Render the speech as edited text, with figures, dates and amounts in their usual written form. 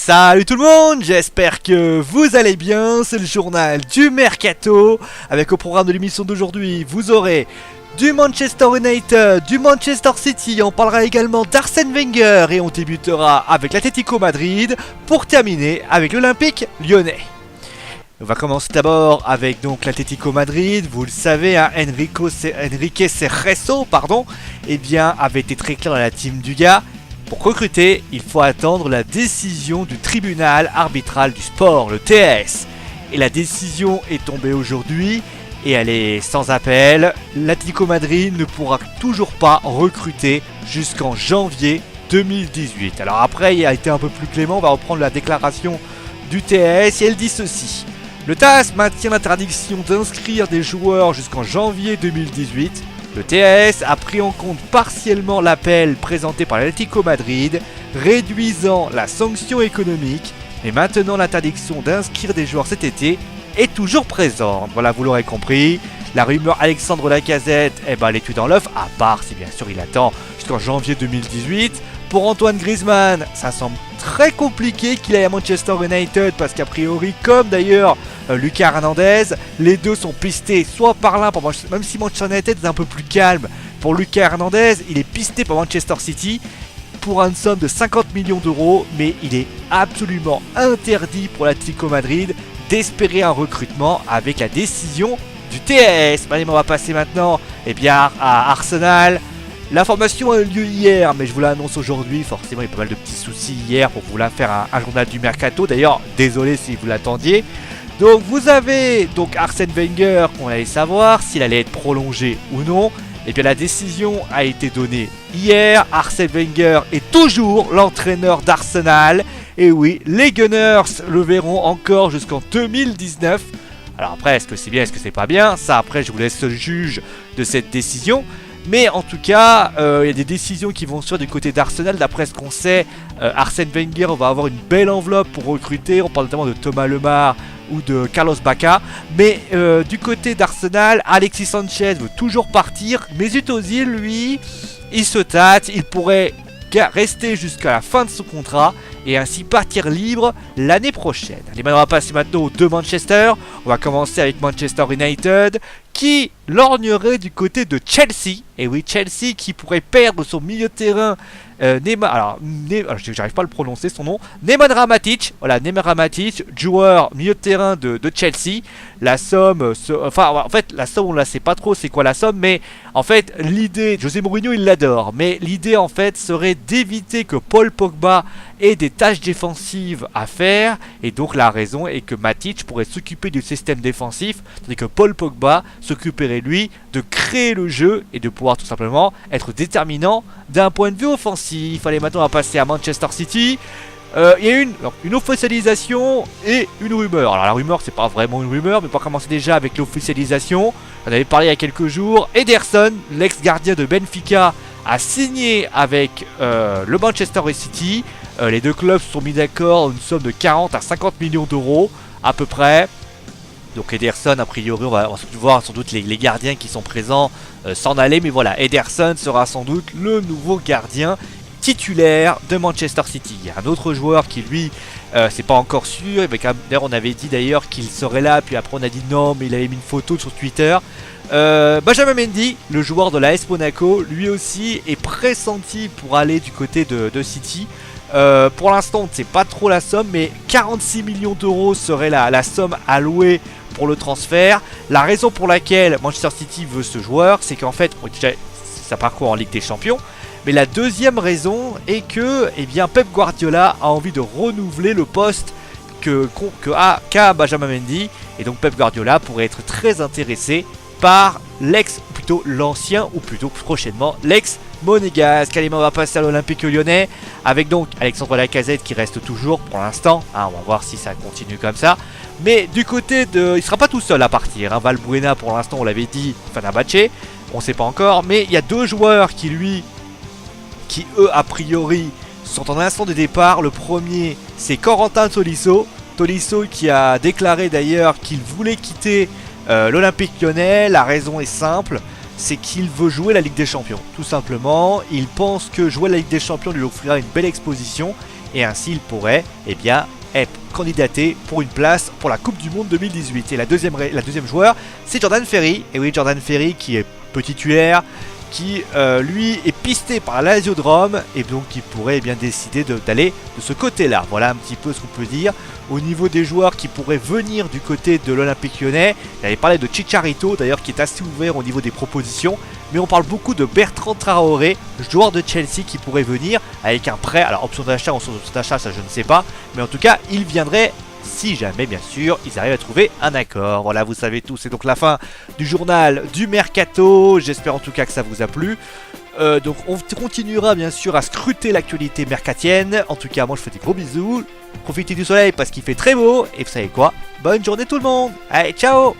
Salut tout le monde, j'espère que vous allez bien, c'est le journal du Mercato. Avec au programme de l'émission d'aujourd'hui, vous aurez du Manchester United, du Manchester City, on parlera également d'Arsène Wenger et on débutera avec l'Atlético Madrid pour terminer avec l'Olympique Lyonnais. On va commencer d'abord avec donc l'Atlético Madrid. Vous le savez, hein, Enrique Cerezo, avait été très clair dans la team du gars. Pour recruter, il faut attendre la décision du tribunal arbitral du sport, le TS. Et la décision est tombée aujourd'hui et elle est sans appel. L'Atlético Madrid ne pourra toujours pas recruter jusqu'en janvier 2018. Alors après, il a été un peu plus clément, on va reprendre la déclaration du TS et elle dit ceci. Le TAS maintient l'interdiction d'inscrire des joueurs jusqu'en janvier 2018. Le TAS a pris en compte partiellement l'appel présenté par l'Atlético Madrid, réduisant la sanction économique, mais maintenant l'interdiction d'inscrire des joueurs cet été est toujours présente. Voilà, vous l'aurez compris. La rumeur Alexandre Lacazette, elle est tout dans l'œuf, à part si bien sûr il attend jusqu'en janvier 2018. Pour Antoine Griezmann, ça semble très compliqué qu'il aille à Manchester United parce qu'a priori, comme d'ailleurs Lucas Hernandez, les deux sont pistés soit par l'un, même si Manchester United est un peu plus calme. Pour Lucas Hernandez, il est pisté par Manchester City pour une somme de 50 millions d'euros, mais il est absolument interdit pour l'Atlético Madrid d'espérer un recrutement avec la décision du TAS. On va passer maintenant à Arsenal. L'information a eu lieu hier, mais je vous l'annonce aujourd'hui. Forcément, il y a pas mal de petits soucis hier pour vous la faire un journal du Mercato. D'ailleurs, désolé si vous l'attendiez. Donc, vous avez Arsène Wenger qu'on allait savoir s'il allait être prolongé ou non. Et bien, la décision a été donnée hier. Arsène Wenger est toujours l'entraîneur d'Arsenal. Et oui, les Gunners le verront encore jusqu'en 2019. Alors après, est-ce que c'est bien, est-ce que c'est pas bien? Ça, après, je vous laisse le juge de cette décision. Mais en tout cas, il y a des décisions qui vont se faire du côté d'Arsenal. D'après ce qu'on sait, Arsène Wenger va avoir une belle enveloppe pour recruter. On parle notamment de Thomas Lemar ou de Carlos Bacca. Mais du côté d'Arsenal, Alexis Sanchez veut toujours partir. Mesut Ozil, lui, il se tâte. Il pourrait rester jusqu'à la fin de son contrat et ainsi partir libre l'année prochaine. Allez, on va passer maintenant aux deux Manchester. On va commencer avec Manchester United qui lorgnerait du côté de Chelsea. Et oui, Chelsea qui pourrait perdre son milieu de terrain j'arrive pas à le prononcer son nom. Nemanja Matic. Voilà, Nemanja Matic, joueur milieu de terrain de Chelsea. La somme, la somme on la sait pas trop c'est quoi la somme, mais en fait l'idée, José Mourinho il l'adore, mais l'idée en fait serait d'éviter que Paul Pogba ait des tâches défensives à faire, et donc la raison est que Matic pourrait s'occuper du système défensif, tandis que Paul Pogba s'occuperait lui de créer le jeu et de pouvoir tout simplement être déterminant d'un point de vue offensif. Allez, maintenant on va passer à Manchester City. Il y a une officialisation et une rumeur. Alors la rumeur c'est pas vraiment une rumeur, mais pour commencer déjà avec l'officialisation, on avait parlé il y a quelques jours. Ederson, l'ex-gardien de Benfica, a signé avec le Manchester City. Les deux clubs se sont mis d'accord, une somme de 40 à 50 millions d'euros à peu près. Donc Ederson, a priori, on va voir sans doute les gardiens qui sont présents s'en aller. Mais voilà, Ederson sera sans doute le nouveau gardien titulaire de Manchester City. Il y a un autre joueur qui lui, c'est pas encore sûr. D'ailleurs, on avait dit d'ailleurs qu'il serait là. Puis après, on a dit non, mais il avait mis une photo sur Twitter. Benjamin Mendy, le joueur de l'AS Monaco, lui aussi est pressenti pour aller du côté de City. Pour l'instant, on ne sait pas trop la somme, mais 46 millions d'euros serait la somme allouée pour le transfert. La raison pour laquelle Manchester City veut ce joueur, c'est qu'en fait, déjà, ça parcourt en Ligue des Champions. Mais la deuxième raison est que Pep Guardiola a envie de renouveler le poste qu'a Benjamin Mendy. Et donc Pep Guardiola pourrait être très intéressé par l'ancien ou plutôt prochainement l'ex-monégasque. Allez, on va passer à l'Olympique Lyonnais avec donc Alexandre Lacazette qui reste toujours pour l'instant. On va voir si ça continue comme ça. Mais du côté de... Il sera pas tout seul à partir. Valbuena pour l'instant on l'avait dit, Fenerbahçe, on sait pas encore. Mais il y a deux joueurs qui eux a priori sont en instant de départ. Le premier c'est Corentin Tolisso. Tolisso qui a déclaré d'ailleurs qu'il voulait quitter l'Olympique Lyonnais. La raison est simple, c'est qu'il veut jouer la Ligue des Champions, tout simplement. Il pense que jouer la Ligue des Champions lui offrira une belle exposition et ainsi il pourrait être candidaté pour une place pour la Coupe du Monde 2018. Et la deuxième joueur, c'est Jordan Ferry. Et oui, Jordan Ferry qui est petit titulaire, qui lui est pisté par la Lazio de Rome et donc qui pourrait décider d'aller de ce côté-là. Voilà un petit peu ce qu'on peut dire. Au niveau des joueurs qui pourraient venir du côté de l'Olympique Lyonnais, il avait parlé de Chicharito d'ailleurs qui est assez ouvert au niveau des propositions. Mais on parle beaucoup de Bertrand Traoré, joueur de Chelsea qui pourrait venir avec un prêt. Alors option d'achat ou sans option d'achat, ça je ne sais pas. Mais en tout cas, il viendrait si jamais bien sûr ils arrivent à trouver un accord. Voilà, vous savez tout, c'est donc la fin du journal du Mercato. J'espère en tout cas que ça vous a plu. Donc on continuera bien sûr à scruter l'actualité mercatienne. En tout cas, moi je fais des gros bisous. Profitez du soleil parce qu'il fait très beau. Et vous savez quoi? Bonne journée tout le monde. Allez, ciao.